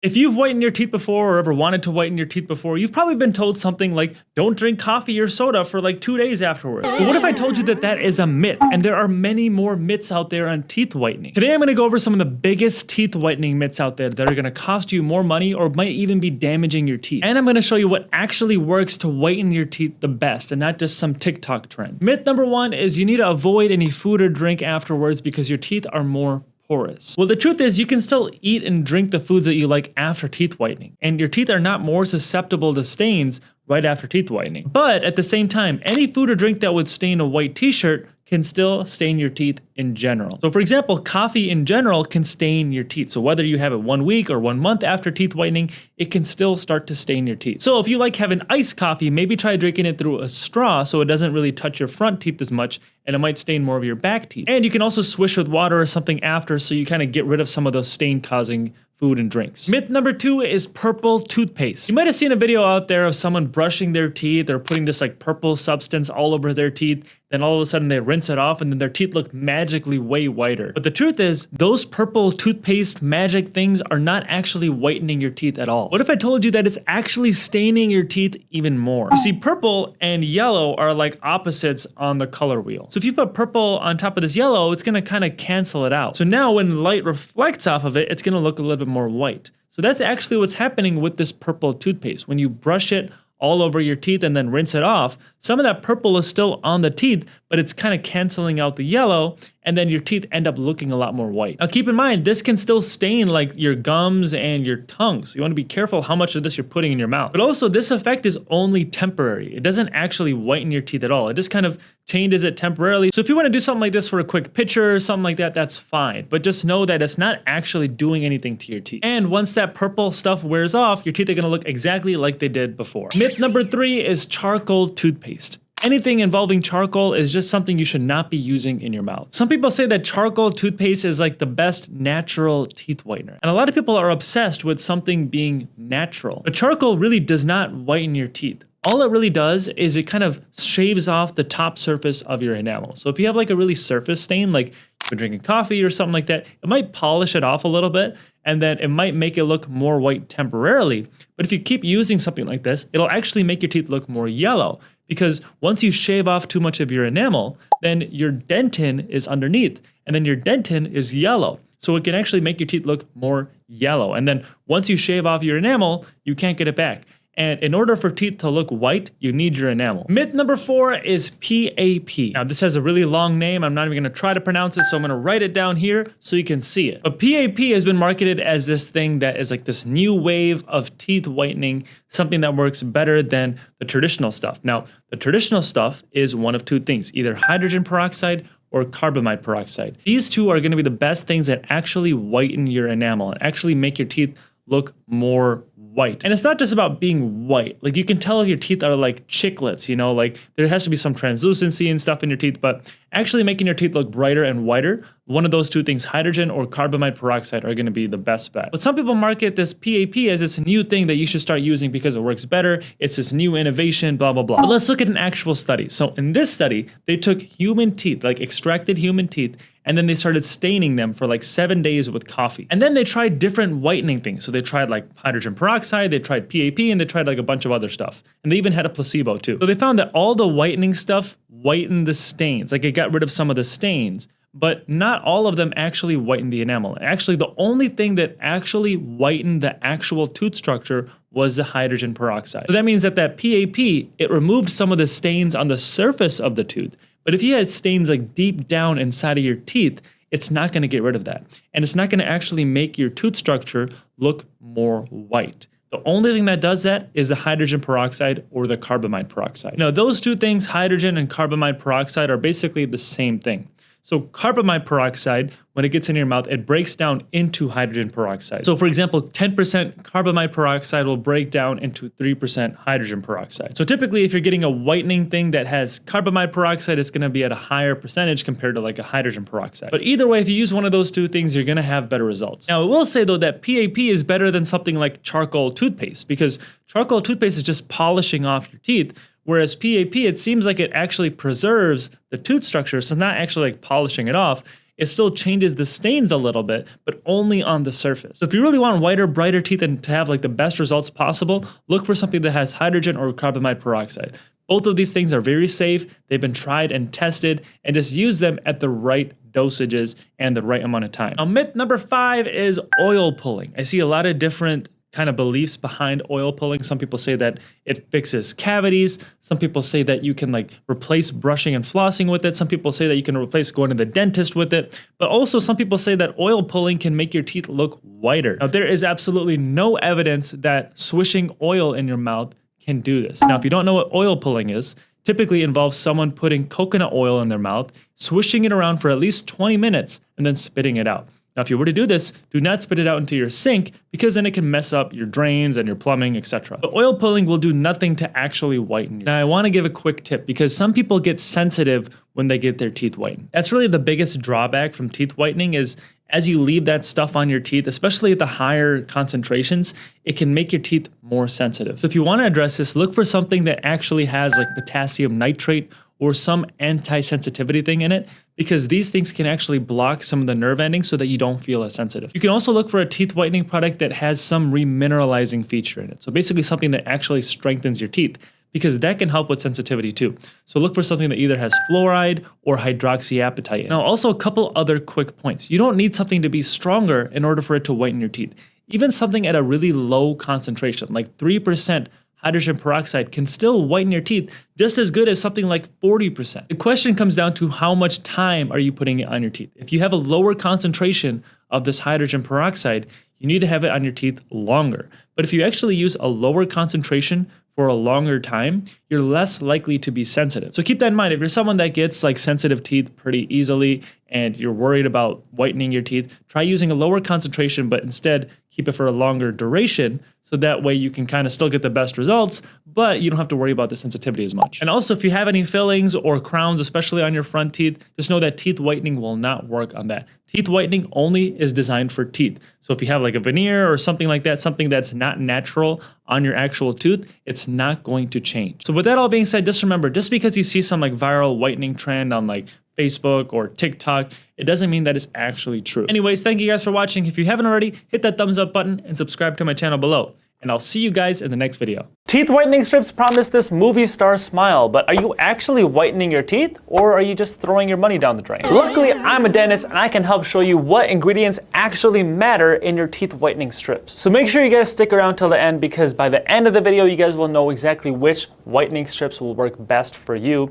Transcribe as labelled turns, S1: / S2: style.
S1: If you've whitened your teeth before or ever wanted to whiten your teeth before, you've probably been told something like, don't drink coffee or soda for like 2 days afterwards. So what if I told you that that is a myth, and there are many more myths out there on teeth whitening? Today I'm going to go over some of the biggest teeth whitening myths out there that are going to cost you more money or might even be damaging your teeth. And I'm going to show you what actually works to whiten your teeth the best and not just some TikTok trend. Myth number 1 is you need to avoid any food or drink afterwards because your teeth are more porous. Well, the truth is you can still eat and drink the foods that you like after teeth whitening, and your teeth are not more susceptible to stains right after teeth whitening. But at the same time, any food or drink that would stain a white t-shirt can still stain your teeth in general. So for example, coffee in general can stain your teeth. So whether you have it 1 week or 1 month after teeth whitening, it can still start to stain your teeth. So if you like having iced coffee, maybe try drinking it through a straw so it doesn't really touch your front teeth as much, and it might stain more of your back teeth. And you can also swish with water or something after so you kind of get rid of some of those stain causing food and drinks. Myth number 2 is purple toothpaste. You might have seen a video out there of someone brushing their teeth or putting this like purple substance all over their teeth. Then all of a sudden they rinse it off and then their teeth look magically way whiter. But the truth is, those purple toothpaste magic things are not actually whitening your teeth at all. What if I told you that it's actually staining your teeth even more? You see, purple and yellow are like opposites on the color wheel. So if you put purple on top of this yellow, it's gonna kind of cancel it out. So now when light reflects off of it, it's gonna look a little bit more white. So that's actually what's happening with this purple toothpaste. When you brush it all over your teeth and then rinse it off, some of that purple is still on the teeth, but it's kind of canceling out the yellow, and then your teeth end up looking a lot more white. Now keep in mind, this can still stain like your gums and your tongue, so you want to be careful how much of this you're putting in your mouth. But also, this effect is only temporary. It doesn't actually whiten your teeth at all. It just kind of changes it temporarily. So if you want to do something like this for a quick picture or something like that, that's fine. But just know that it's not actually doing anything to your teeth. And once that purple stuff wears off, your teeth are going to look exactly like they did before. Myth number 3 is charcoal toothpaste. Anything involving charcoal is just something you should not be using in your mouth. Some people say that charcoal toothpaste is like the best natural teeth whitener. And a lot of people are obsessed with something being natural. But charcoal really does not whiten your teeth. All it really does is it kind of shaves off the top surface of your enamel. So if you have like a really surface stain, like you've been drinking coffee or something like that, it might polish it off a little bit, and then it might make it look more white temporarily. But if you keep using something like this, it'll actually make your teeth look more yellow. Because once you shave off too much of your enamel, then your dentin is underneath, and then your dentin is yellow. So it can actually make your teeth look more yellow. And then once you shave off your enamel, you can't get it back. And in order for teeth to look white, you need your enamel. Myth number 4 is PAP. Now this has a really long name. I'm not even gonna try to pronounce it, so I'm gonna write it down here so you can see it. But PAP has been marketed as this thing that is like this new wave of teeth whitening, something that works better than the traditional stuff. Now, the traditional stuff is one of 2 things, either hydrogen peroxide or carbamide peroxide. These 2 are gonna be the best things that actually whiten your enamel and actually make your teeth look more white. And it's not just about being white. Like you can tell if your teeth are like chiclets, you know, like there has to be some translucency and stuff in your teeth, but actually making your teeth look brighter and whiter, one of those 2 things, hydrogen or carbamide peroxide, are going to be the best bet. But some people market this PAP as this new thing that you should start using because it works better. It's this new innovation, blah, blah, blah. But let's look at an actual study. So in this study, they took human teeth, like extracted human teeth, and then they started staining them for like 7 days with coffee. And then they tried different whitening things. So they tried like hydrogen peroxide, they tried PAP, and they tried like a bunch of other stuff. And they even had a placebo too. So they found that all the whitening stuff whitened the stains. Like it got rid of some of the stains, but not all of them actually whitened the enamel. Actually, the only thing that actually whitened the actual tooth structure was the hydrogen peroxide. So that means that PAP, it removed some of the stains on the surface of the tooth. But if you had stains like deep down inside of your teeth, it's not going to get rid of that. And it's not going to actually make your tooth structure look more white. The only thing that does that is the hydrogen peroxide or the carbamide peroxide. Now, those 2 things, hydrogen and carbamide peroxide, are basically the same thing. So carbamide peroxide, when it gets in your mouth, it breaks down into hydrogen peroxide. So for example, 10% carbamide peroxide will break down into 3% hydrogen peroxide. So typically if you're getting a whitening thing that has carbamide peroxide, it's gonna be at a higher percentage compared to like a hydrogen peroxide. But either way, if you use one of those 2 things, you're gonna have better results. Now I will say though that PAP is better than something like charcoal toothpaste, because charcoal toothpaste is just polishing off your teeth, whereas PAP, it seems like it actually preserves the tooth structure, so it's not actually like polishing it off. it still changes the stains a little bit, but only on the surface. So if you really want whiter, brighter teeth and to have like the best results possible, look for something that has hydrogen or carbamide peroxide. Both of these things are very safe. They've been tried and tested, and just use them at the right dosages and the right amount of time. Now, myth number 5 is oil pulling. I see a lot of different kind of beliefs behind oil pulling. Some people say that it fixes cavities. Some people say that you can like replace brushing and flossing with it. Some people say that you can replace going to the dentist with it. But also some people say that oil pulling can make your teeth look whiter. Now, there is absolutely no evidence that swishing oil in your mouth can do this. Now, if you don't know what oil pulling is, typically involves someone putting coconut oil in their mouth, swishing it around for at least 20 minutes, and then spitting it out. Now, if you were to do this, do not spit it out into your sink because then it can mess up your drains and your plumbing, etc. But oil pulling will do nothing to actually whiten. Now, I want to give a quick tip because some people get sensitive when they get their teeth whitened. That's really the biggest drawback from teeth whitening is as you leave that stuff on your teeth, especially at the higher concentrations, it can make your teeth more sensitive. So if you want to address this, look for something that actually has like potassium nitrate or some anti-sensitivity thing in it, because these things can actually block some of the nerve endings so that you don't feel as sensitive. You can also look for a teeth whitening product that has some remineralizing feature in it. So basically something that actually strengthens your teeth, because that can help with sensitivity too. So look for something that either has fluoride or hydroxyapatite. Now, also a couple other quick points. You don't need something to be stronger in order for it to whiten your teeth. Even something at a really low concentration, like 3% hydrogen peroxide, can still whiten your teeth just as good as something like 40%. The question comes down to how much time are you putting it on your teeth? If you have a lower concentration of this hydrogen peroxide, you need to have it on your teeth longer. But if you actually use a lower concentration for a longer time, you're less likely to be sensitive. So keep that in mind. If you're someone that gets like sensitive teeth pretty easily and you're worried about whitening your teeth, try using a lower concentration, but instead keep it for a longer duration. So that way you can kind of still get the best results, but you don't have to worry about the sensitivity as much. And also if you have any fillings or crowns, especially on your front teeth, just know that teeth whitening will not work on that. Teeth whitening only is designed for teeth. So if you have like a veneer or something like that, something that's not natural on your actual tooth, it's not going to change. So with that all being said, just remember, just because you see some like viral whitening trend on like Facebook or TikTok, it doesn't mean that it's actually true. Anyways, thank you guys for watching. If you haven't already, hit that thumbs up button and subscribe to my channel below. And I'll see you guys in the next video. Teeth whitening strips promise this movie star smile, but are you actually whitening your teeth, or are you just throwing your money down the drain? Luckily, I'm a dentist and I can help show you what ingredients actually matter in your teeth whitening strips. So make sure you guys stick around till the end, because by the end of the video, you guys will know exactly which whitening strips will work best for you.